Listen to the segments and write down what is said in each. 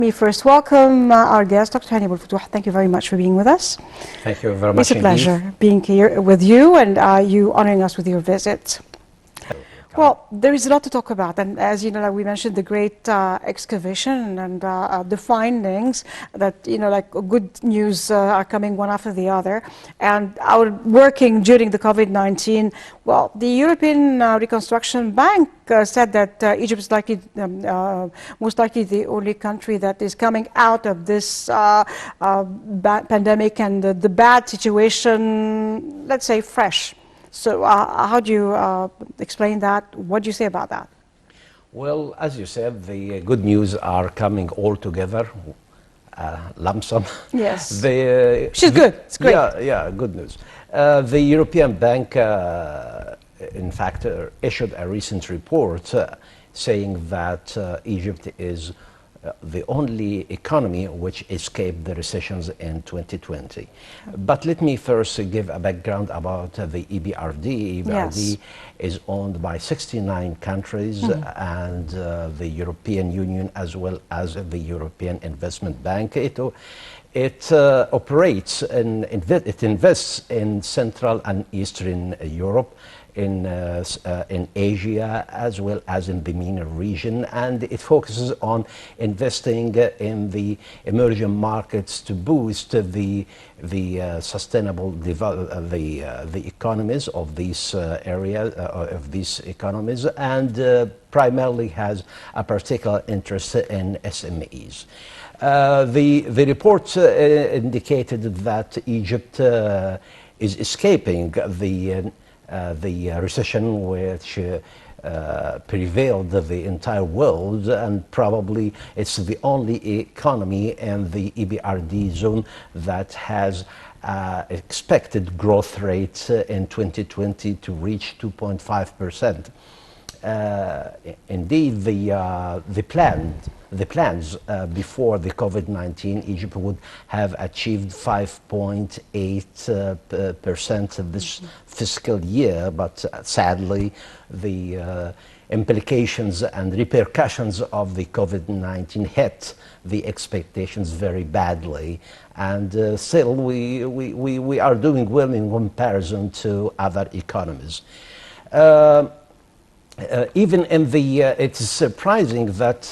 Me first welcome our guest, Dr. Hany Abou-El-Fotouh. Thank you very much for being with us. Thank you very much. It's a pleasure being here with you and you honoring us with your visit. Well, there is a lot to talk about, and as you know, like we mentioned, the great excavation and the findings that, you know, like good news are coming one after the other. And our working during the COVID-19, well, the European Reconstruction Bank said that Egypt is likely, most likely the only country that is coming out of this pandemic and the bad situation, let's say, fresh. So how do you explain that? What do you say about that? Well, as you said, the good news are coming all together, lump sum. Yes. She's good. It's great. Yeah, good news. The European Bank, in fact, issued a recent report saying that Egypt is the only economy which escaped the recessions in 2020. But let me first give a background about the Ebrd. Ebrd is owned by 69 countries and the European Union as well as the European Investment Bank. It operates and it invests in Central and Eastern Europe, in Asia as well as in the MENA region, and it focuses on investing in the emerging markets to boost the sustainable development, the economies of these areas of these economies, and primarily has a particular interest in SMEs. The report indicated that Egypt is escaping the recession which prevailed the entire world, and probably it's the only economy in the Ebrd zone that has expected growth rate in 2020 to reach 2.5%. Indeed, the plans before the COVID-19, Egypt would have achieved 5.8% this fiscal year, but sadly, the implications and repercussions of the COVID-19 hit the expectations very badly, and still we are doing well in comparison to other economies. Even in it is surprising that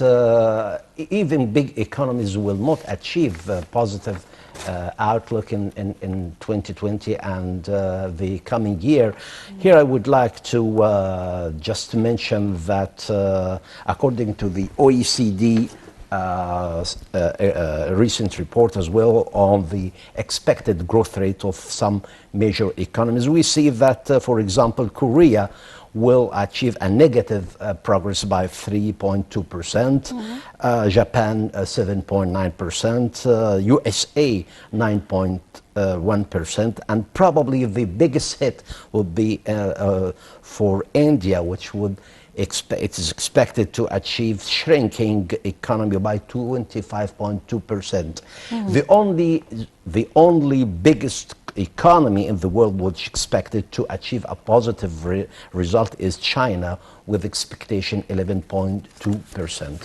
even big economies will not achieve a positive outlook in 2020 and the coming year. Here I would like to just mention that according to the OECD recent report as well on the expected growth rate of some major economies, we see that, for example, Korea will achieve a negative progress by 3.2%, Japan 7.9%, USA 9.1%, and probably the biggest hit would be for India, which would it is expected to achieve shrinking economy by 25.2%. The only biggest economy in the world which expected to achieve a positive result is China, with expectation 11.2%.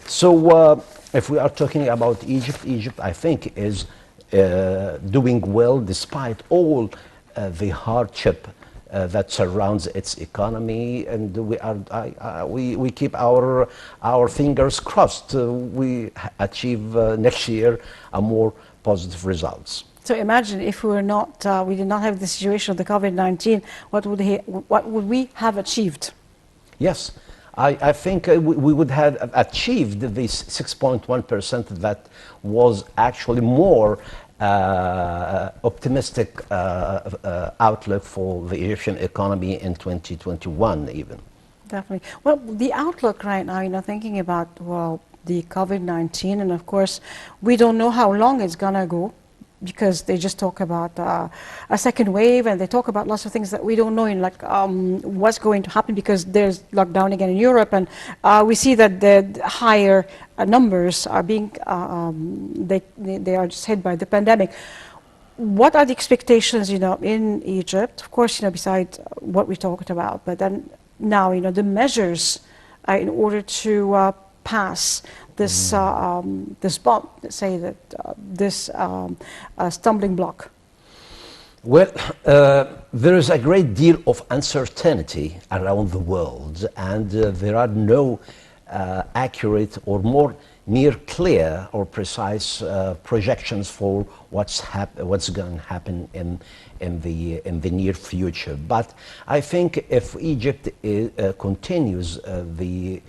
So if we are talking about Egypt, I think is doing well despite all the hardship that surrounds its economy, and we keep our fingers crossed. We achieve next year a more positive results. So imagine if we did not have the situation of the COVID-19, what would we have achieved? Yes, I think we would have achieved this 6.1% that was actually more optimistic outlook for the Egyptian economy in 2021 even. Definitely. Well, the outlook right now, you know, thinking about, well, the COVID-19, and of course, we don't know how long it's gonna go, because they just talk about a second wave, and they talk about lots of things that we don't know, in like what's going to happen, because there's lockdown again in Europe, and we see that the higher numbers are being, they are just hit by the pandemic. What are the expectations, you know, in Egypt? Of course, you know, besides what we talked about, but then now, you know, the measures in order to pass this this bump, let's say that this stumbling block? Well, there is a great deal of uncertainty around the world, and there are no accurate or more near clear or precise projections for what's going to happen in the near future. But I think if Egypt continues the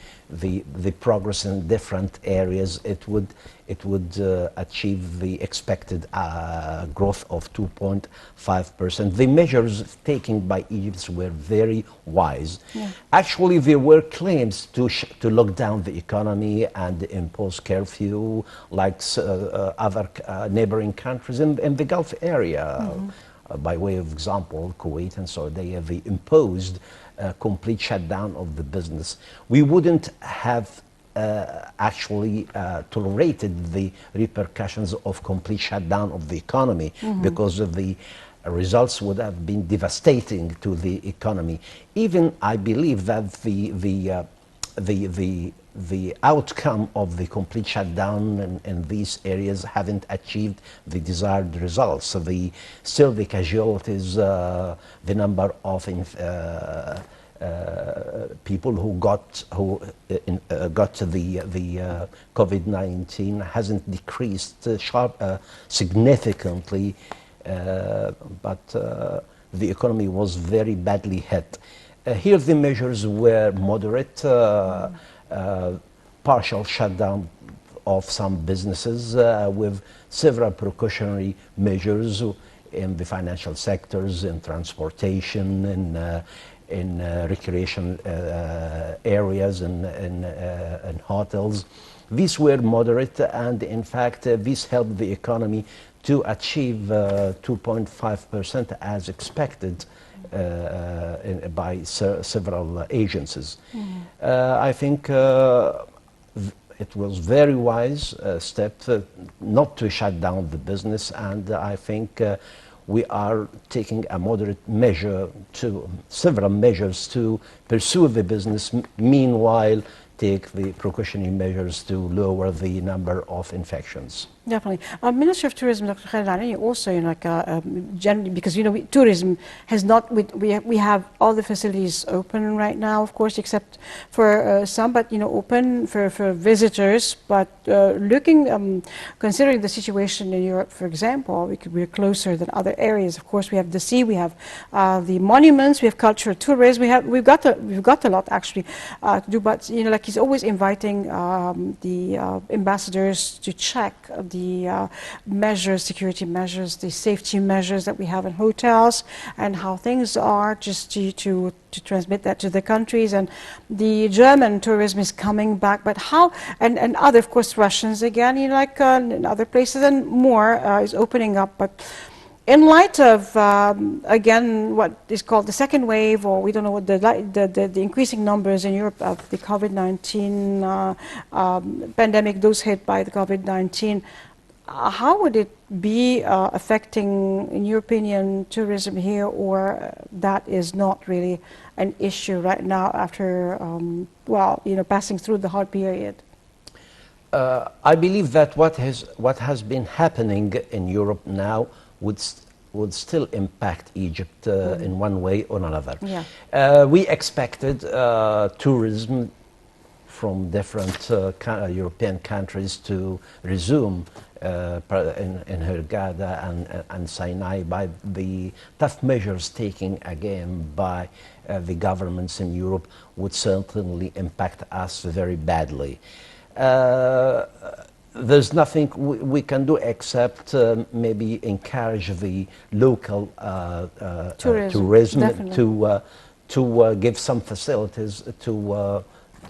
progress in different areas, it would achieve the expected growth of 2.5%. The measures taken by Egypt were very wise. Yeah. Actually, there were claims to lock down the economy and impose curfew like other neighboring countries in the Gulf area. Mm-hmm. By way of example, Kuwait and Saudi Arabia imposed a complete shutdown of the business. We wouldn't have actually tolerated the repercussions of complete shutdown of the economy, mm-hmm. because of the results would have been devastating to the economy. Even I believe that the outcome of the complete shutdown in these areas haven't achieved the desired results. So still the casualties, the number of people who got the COVID-19 hasn't decreased significantly, but the economy was very badly hit. Here the measures were moderate. Partial shutdown of some businesses with several precautionary measures in the financial sectors, in transportation, in recreation areas, and hotels. These were moderate, and in fact this helped the economy to achieve 2.5% as expected by several agencies. Mm. I think it was very wise step not to shut down the business, and I think we are taking a moderate measure several measures to pursue the business, meanwhile take the precautionary measures to lower the number of infections. Definitely. Minister of Tourism, Dr. Khalid Al-Ani, also, generally, because, tourism has not, we have all the facilities open right now, of course, except for some, but, open for visitors. But considering the situation in Europe, for example, we're closer than other areas. Of course, we have the sea, we have the monuments, we have cultural tourism, we've got a lot actually to do. But, he's always inviting the ambassadors to check the security measures, the safety measures that we have in hotels, and how things are, just to transmit that to the countries. And the German tourism is coming back, but how, and other, of course, Russians again, in other places, and more is opening up. But in light of, again, what is called the second wave, or we don't know what the increasing numbers in Europe of the COVID-19 pandemic, those hit by the COVID-19, how would it be affecting, in your opinion, tourism here, or that is not really an issue right now after, passing through the hard period? I believe that what has been happening in Europe now would still impact Egypt in one way or another. Yeah. We expected tourism from different European countries to resume in Hurghada and Sinai, by the tough measures taken again by the governments in Europe would certainly impact us very badly. There's nothing we can do except maybe encourage the local tourism to give some facilities to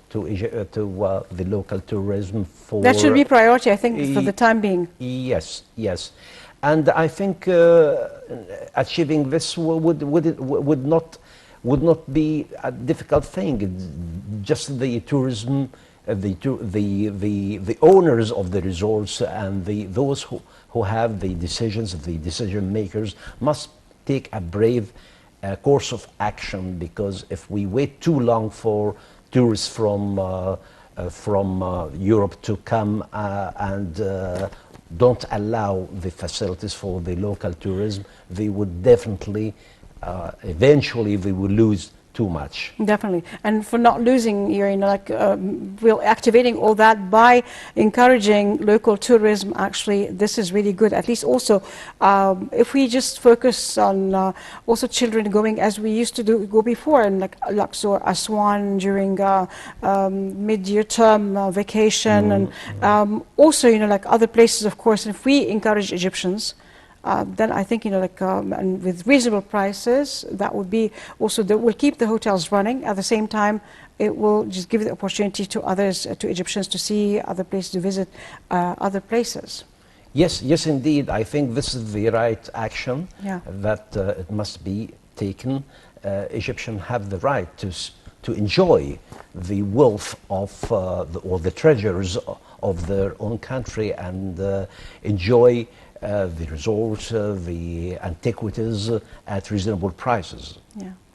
the local tourism. That should be priority, I think, for the time being. Yes, yes. And I think achieving this would not be a difficult thing. Just the tourism, the owners of the resorts and those who have the decisions, the decision makers, must take a brave course of action, because if we wait too long for tourists from from Europe to come and don't allow the facilities for the local tourism, they would definitely, eventually, they will lose too much. Definitely, and for not losing, we're activating all that by encouraging local tourism. Actually, this is really good. At least also, if we just focus on also children going as we used to go before, and like Luxor, Aswan during mid-year term vacation, and also like other places, of course. And if we encourage Egyptians. Then I think, and with reasonable prices, that would be also, that will keep the hotels running. At the same time, it will just give the opportunity to others, to Egyptians, to see other places, to visit other places. Yes, yes, indeed. I think this is the right action that it must be taken. Egyptians have the right to enjoy the wealth of, or the treasures of their own country and enjoy the resorts, the antiquities at reasonable prices.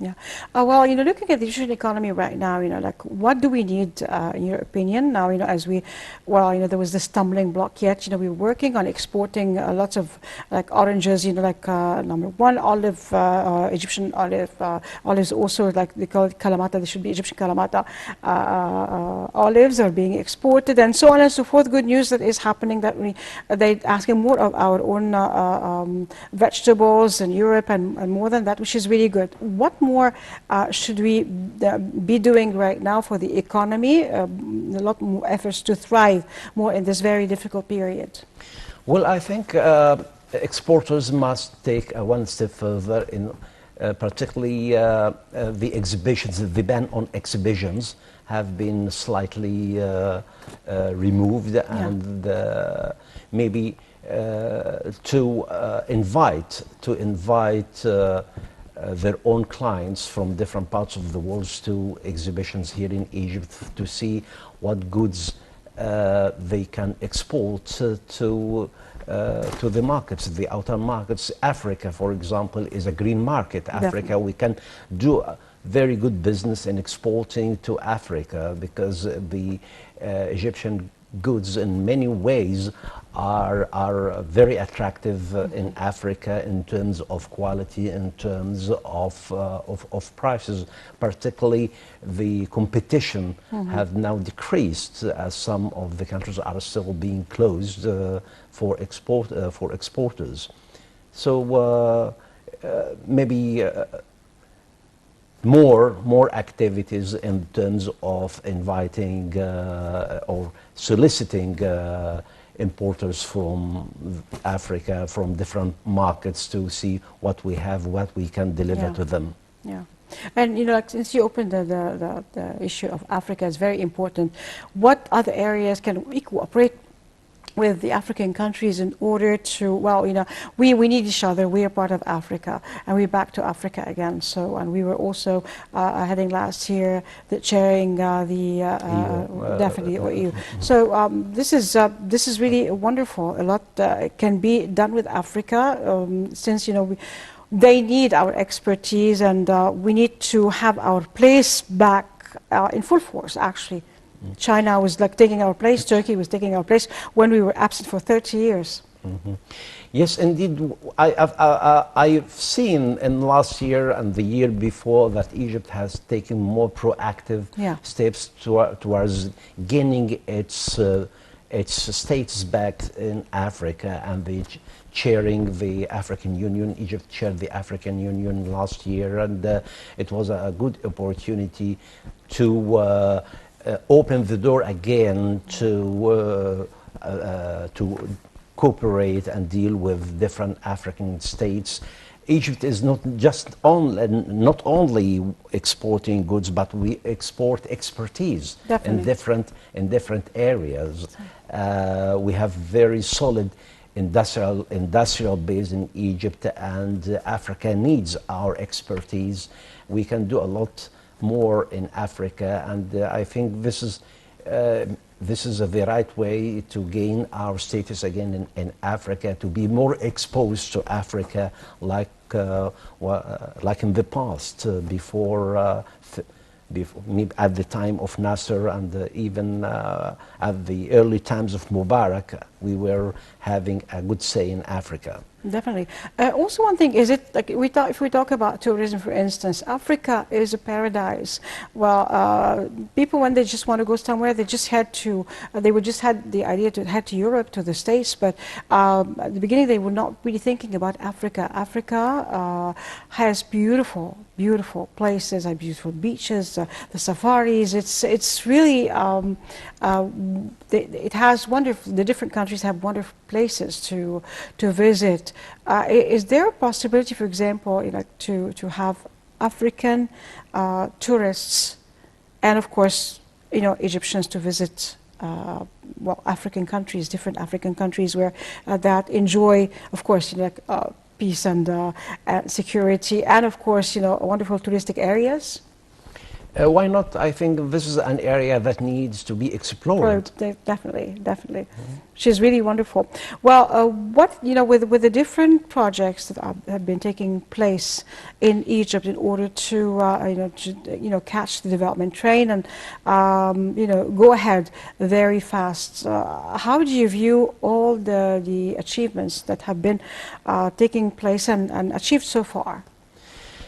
Yeah. Well, looking at the Egyptian economy right now, what do we need, in your opinion? Now, as there was this stumbling block yet. We were working on exporting lots of oranges, number one, olive, Egyptian olive, olives also, they call it kalamata. They should be Egyptian kalamata. Olives are being exported, and so on and so forth. Good news that is happening, that they're asking more of our own vegetables in Europe, and more than that, which is really good. What more should we be doing right now for the economy? A lot more efforts to thrive more in this very difficult period. Well, I think exporters must take one step further in particularly the exhibitions. The ban on exhibitions have been slightly removed, and maybe to invite their own clients from different parts of the world to exhibitions here in Egypt to see what goods they can export to the markets, the outer markets. Africa, for example, is a green market. Africa, we can do very good business in exporting to Africa because the Egyptian goods in many ways are very attractive in Africa in terms of quality, in terms of prices. Particularly the competition have now decreased as some of the countries are still being closed for exporters. So maybe more activities in terms of inviting or soliciting importers from Africa, from different markets, to see what we have, what we can deliver to them. Yeah. And since you opened the issue of Africa, is very important. What other areas can we cooperate with the African countries in order to, we need each other. We are part of Africa, and we're back to Africa again. So, and we were also heading last year, chairing definitely EU. So this is really wonderful. A lot can be done with Africa, since they need our expertise, and we need to have our place back in full force, actually. China was taking our place, Turkey was taking our place when we were absent for 30 years. Yes, indeed. I've seen in last year and the year before that Egypt has taken more proactive steps towards gaining its status back in Africa, and chairing the African Union. Egypt chaired the African Union last year, and it was a good opportunity to open the door again to cooperate and deal with different African states. Egypt is not only exporting goods, but we export expertise in different areas. We have very solid industrial base in Egypt, and Africa needs our expertise. We can do a lot more in Africa, and I think this is the right way to gain our status again in Africa, to be more exposed to Africa like in the past, before maybe at the time of Nasser and even at the early times of Mubarak, we were having a good say in Africa. Definitely. Also, one thing is, it like if we talk about tourism, for instance, Africa is a paradise. Well, people, when they just want to go somewhere, they just had to. They would just had the idea to head to Europe, to the States, but at the beginning they were not really thinking about Africa. Africa has beautiful places, beautiful beaches, the safaris. It's really it has wonderful. The different countries have wonderful places to visit. Is there a possibility, for example, to have African tourists, and of course, Egyptians to visit well, African countries, different African countries where that enjoy, of course, peace and security, and of course, wonderful touristic areas? Why not? I think this is an area that needs to be explored. Definitely. She's really wonderful. Well, what with the different projects that have been taking place in Egypt in order to catch the development train and go ahead very fast. How do you view all the achievements that have been taking place and achieved so far?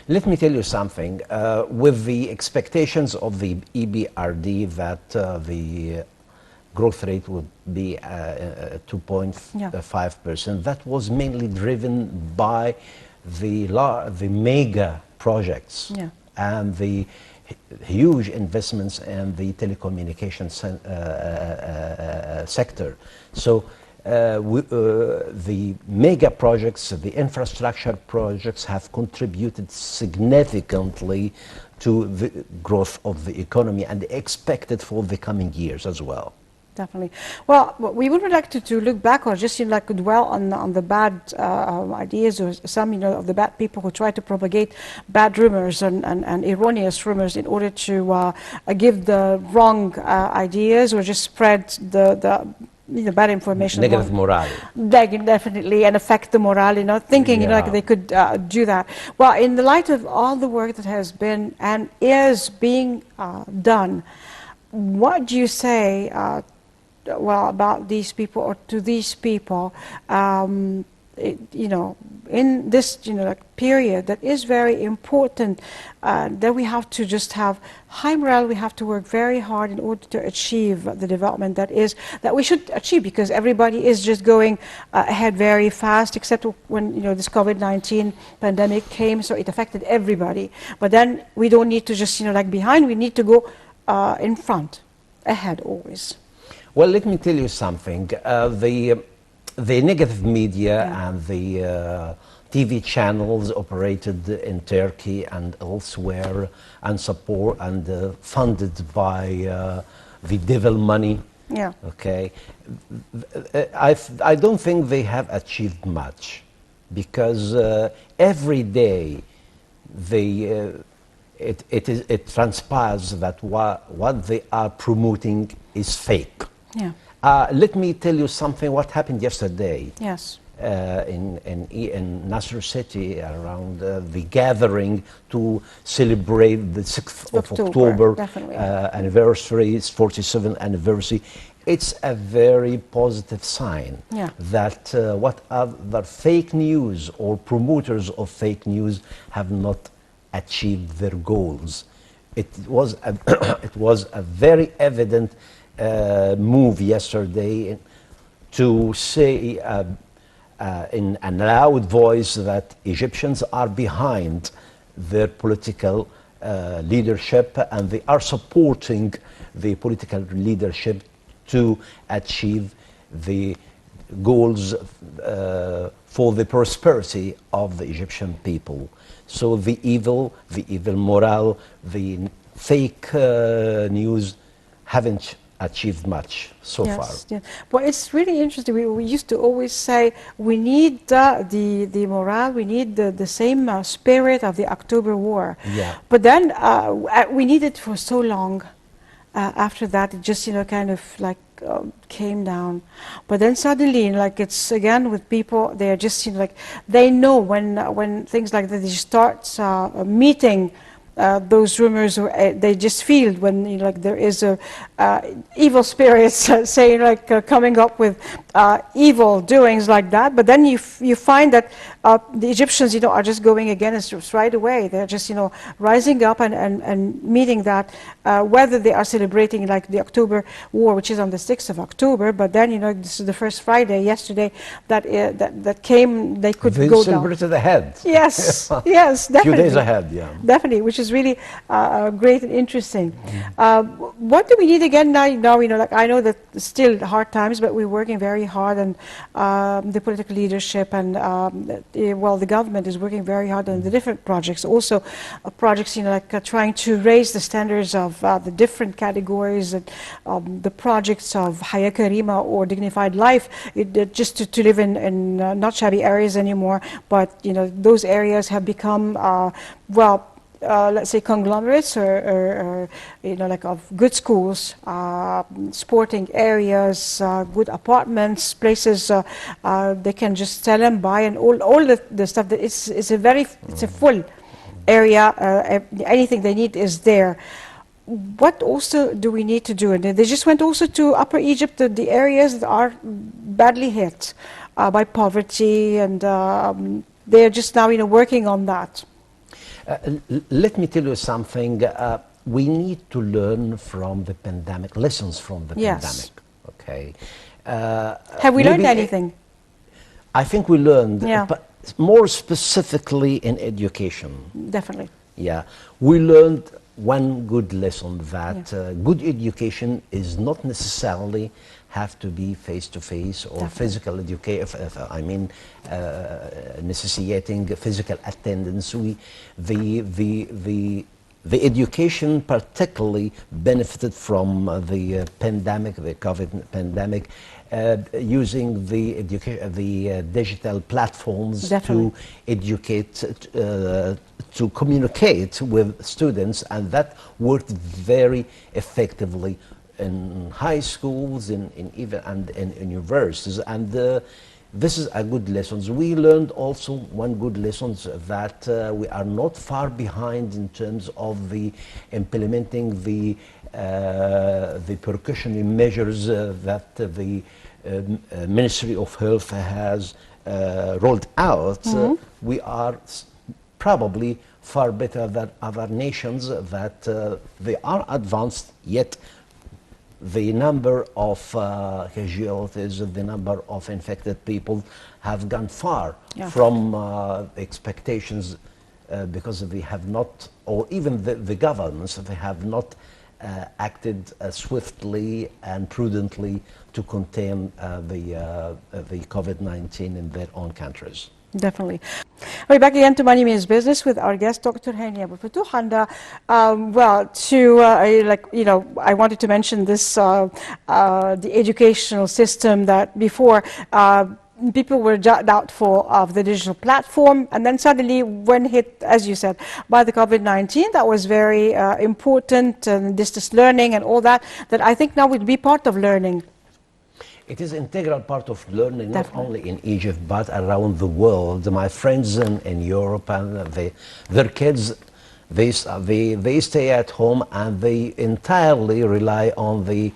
Let me tell you something. With the expectations of the EBRD that the growth rate would be 2.5%, that was mainly driven by the mega projects and the huge investments in the telecommunications sector. So the mega projects, the infrastructure projects have contributed significantly to the growth of the economy and expected for the coming years as well. Definitely. Well, we would like to look back or just dwell on the bad ideas or some of the bad people who try to propagate bad rumors and erroneous rumors in order to give the wrong ideas or just spread the bad information. Negative morale. Definitely, and affect the morale, thinking, like they could do that. Well, in the light of all the work that has been and is being done, what do you say, about these people or to these people, in this, period that is very important, that we have to just have high morale, we have to work very hard in order to achieve the development that we should achieve, because everybody is just going ahead very fast, except when, this COVID-19 pandemic came, so it affected everybody. But then we don't need to just, behind, we need to go in front, ahead always. Well, let me tell you something. The negative media and the TV channels operated in Turkey and elsewhere and funded by the devil money. Yeah. Okay. I don't think they have achieved much, because every day it transpires that what they are promoting is fake. Yeah. Let me tell you something. What happened yesterday? Yes. In Nasser city, around the gathering to celebrate the 6th of October anniversary, its 47th anniversary. It's a very positive sign that what other fake news or promoters of fake news have not achieved their goals. It was a very evident move yesterday to say in a loud voice that Egyptians are behind their political leadership, and they are supporting the political leadership to achieve the goals for the prosperity of the Egyptian people. So the evil morale, the fake news haven't achieved much so far. Yeah. Well, it's really interesting. We used to always say we need the morale, we need the same spirit of the October War. Yeah. But then we need it for so long. After that, it just kind of came down. But then suddenly, it's again with people, they're just they know when things like that, they start meeting those rumors, or they just feel when like there is a evil spirits saying like coming up with evil doings like that. But then you find that the Egyptians are just going against it right away. They're just rising up and meeting that, whether they are celebrating like the October War, which is on the 6th of October, but then this is the first Friday yesterday that came, they could they go down. celebrated ahead. Yes, yes, definitely. A few days ahead, yeah. Definitely, which is really great and interesting. What do we need again now? Like I know that still hard times, but we're working very hard, and the political leadership and the government is working very hard on the different projects. Also, projects like trying to raise the standards of the different categories, and the projects of Haya Karima or dignified life, just to live in not shabby areas anymore, but those areas have become let's say conglomerates or like of good schools, sporting areas, good apartments, places they can just sell and buy, and all the stuff that it's a full area. Anything they need is there. What also do we need to do? And they just went also to Upper Egypt, the areas that are badly hit by poverty, and they're just now working on that. Let me tell you something. We need to learn from the pandemic, lessons from the pandemic. Okay. Have we learned anything? I think we learned, but more specifically in education. Definitely. Yeah. We learned one good lesson, that good education is not necessarily have to be face-to-face or physical education, necessitating physical attendance. The education particularly benefited from the pandemic, the COVID pandemic, using the digital platforms to educate, to communicate with students, and that worked very effectively in high schools, in universities, and this is a good lesson. We learned also one good lesson, that we are not far behind in terms of the implementing the precautionary measures that the Ministry of Health has rolled out. We are probably far better than other nations, that they are advanced, yet the number of casualties, the number of infected people have gone far from expectations, because they have not, or even the governments, they have not acted swiftly and prudently to contain the COVID-19 in their own countries. Definitely. We're back again to Money Means Business with our guest, Dr. Hany Abou-El-Fotouh. And I wanted to mention this, the educational system, that before people were doubtful of the digital platform, and then suddenly when hit, as you said, by the COVID-19, that was very important, and distance learning and all that, that I think now will be part of learning. It is an integral part of learning, not only in Egypt, but around the world. My friends in Europe, and their kids, they stay at home, and they entirely rely on the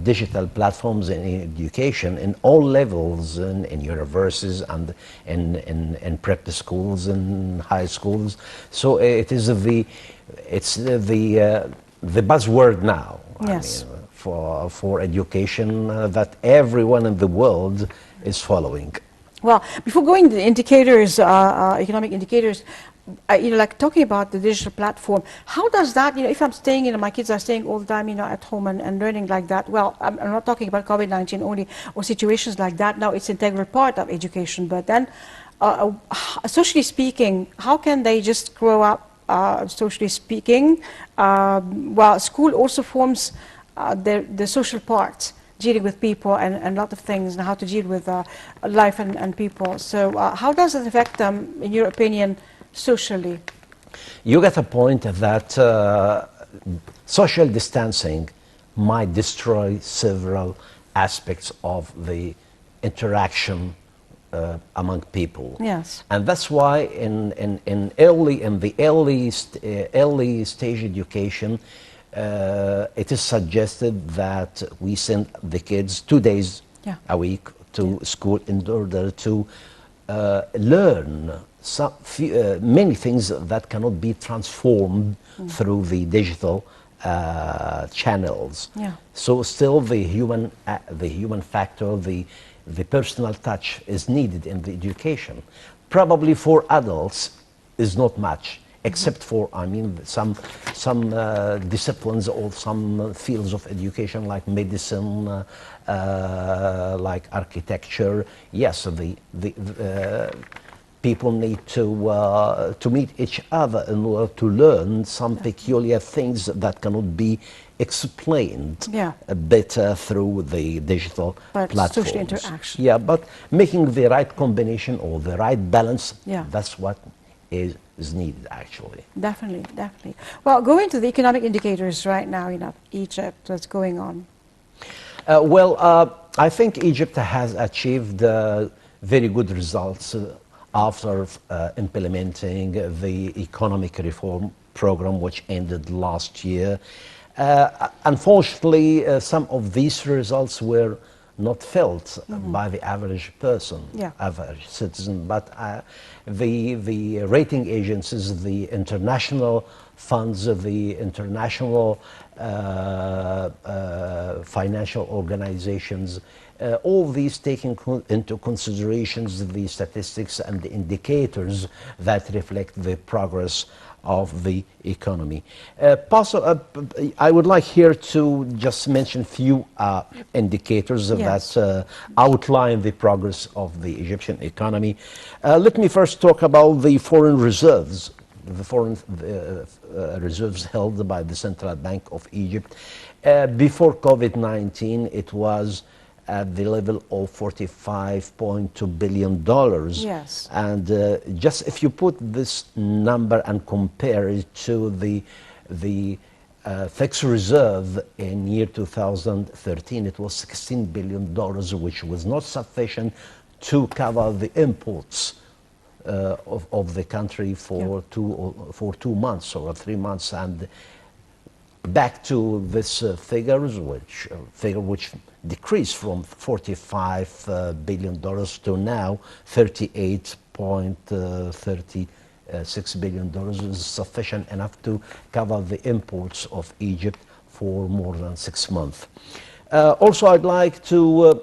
digital platforms in education in all levels, in universities and in prep schools and high schools. So it is the buzzword now. Yes. For education, that everyone in the world is following. Well, before going to the indicators, economic indicators, like talking about the digital platform, how does that, if I'm staying, my kids are staying all the time, at home and learning like that, well, I'm not talking about COVID-19 only, or situations like that. Now it's an integral part of education, but then socially speaking, how can they just grow up socially speaking? Well, school also forms the social part, dealing with people and a lot of things, and how to deal with life and people. So how does it affect them, in your opinion, socially? You get a point that social distancing might destroy several aspects of the interaction among people. Yes. And that's why in the early stage education, it is suggested that we send the kids 2 days Yeah. a week to school in order to learn many things that cannot be transformed through the digital channels. Yeah. So still the human factor, the personal touch is needed in the education. Probably for adults is not much, except for, I mean, some disciplines or some fields of education like medicine, like architecture. Yes, the people need to meet each other in order to learn some peculiar things that cannot be explained better through the digital platforms. Social interaction. Yeah, but making the right combination or the right balance, that's what is needed actually. Definitely, definitely. Well, going to the economic indicators right now in Egypt, what's going on? I think Egypt has achieved very good results after implementing the economic reform program, which ended last year. Unfortunately, some of these results were not felt by the average person, average citizen, but the rating agencies, the international funds, the international financial organizations, all these taking into considerations the statistics and the indicators that reflect the progress of the economy. I would like here to just mention few indicators that outline the progress of the Egyptian economy. Let me first talk about the foreign reserves. The foreign reserves held by the Central Bank of Egypt. Before COVID-19, it was at the level of $45.2 billion. Yes. And just if you put this number and compare it to the fixed reserve in year 2013, it was $16 billion, which was not sufficient to cover the imports of the country for 2 months or 3 months. And back to this figure, which decreased from $45 billion to now $38.36 billion is sufficient enough to cover the imports of Egypt for more than 6 months. Also, I'd like to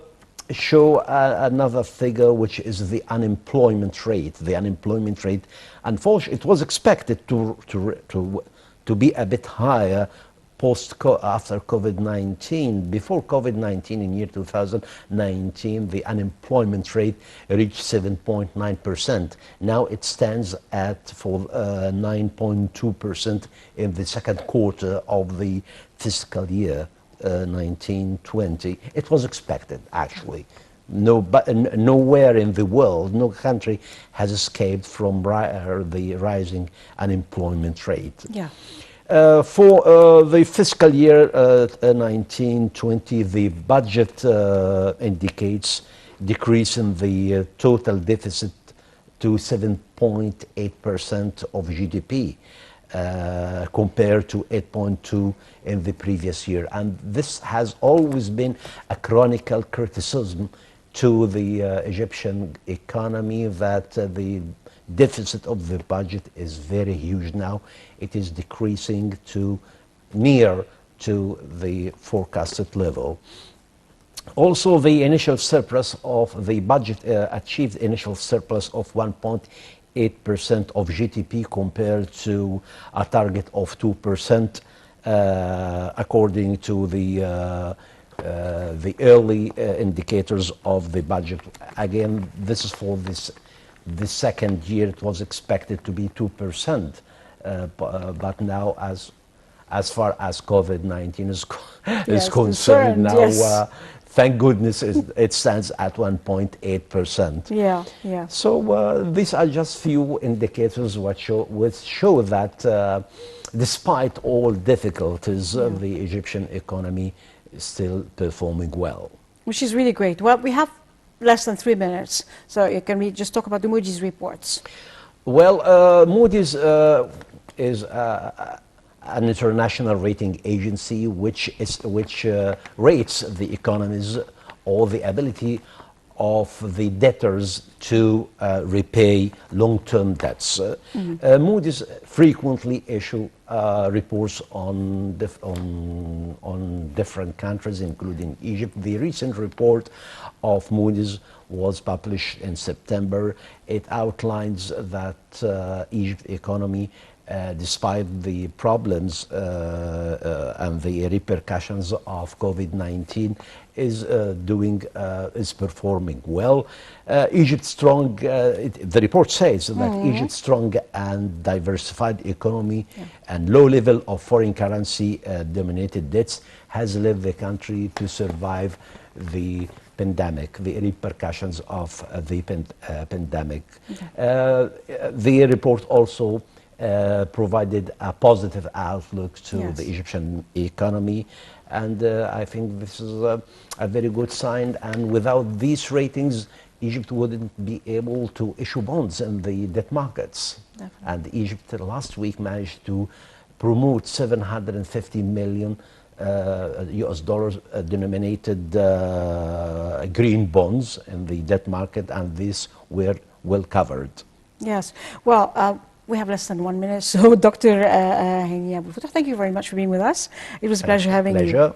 show another figure, which is the unemployment rate. The unemployment rate, unfortunately, it was expected to be a bit higher after COVID-19. Before COVID-19, in year 2019, the unemployment rate reached 7.9%. Now it stands at 9.2% in the second quarter of the fiscal year 1920. It was expected, actually. Nowhere in the world, no country has escaped from the rising unemployment rate. Yeah. For the fiscal year 1920, the budget indicates decrease in the total deficit to 7.8% of GDP compared to 8.2% in the previous year. And this has always been a chronicle criticism to the Egyptian economy, that the deficit of the budget is very huge now. It is decreasing to near to the forecasted level. Also, the initial surplus of the budget achieved initial surplus of 1.8% of GDP compared to a target of 2%, according to the early indicators of the budget. Again, this is for the second year. It was expected to be 2%, but now, as far as COVID-19 is concerned, now thank goodness it stands at 1.8%. Yeah, yeah. So these are just few indicators which show that despite all difficulties, the Egyptian economy is still performing well. Which is really great. Well, we have less than 3 minutes. So can we just talk about the Moody's reports? Well, Moody's is an international rating agency which rates the economies or the ability of the debtors to repay long-term debts. Moody's frequently issue reports on different countries, including Egypt. The recent report of Moody's was published in September. It outlines that Egypt's economy, despite the problems and the repercussions of COVID-19, is performing well. Egypt's strong, the report says that Egypt's strong and diversified economy and low level of foreign currency dominated debts has led the country to survive the pandemic, the repercussions of the pandemic. The report also provided a positive outlook to the Egyptian economy, and I think this is a very good sign. And without these ratings, Egypt wouldn't be able to issue bonds in the debt markets. Definitely. And Egypt last week managed to promote 750 million US dollars denominated green bonds in the debt market, and these were well covered. Yes. Well, we have less than 1 minute, so Dr. Hany Abou-El-Fotouh, thank you very much for being with us. It was a pleasure having you.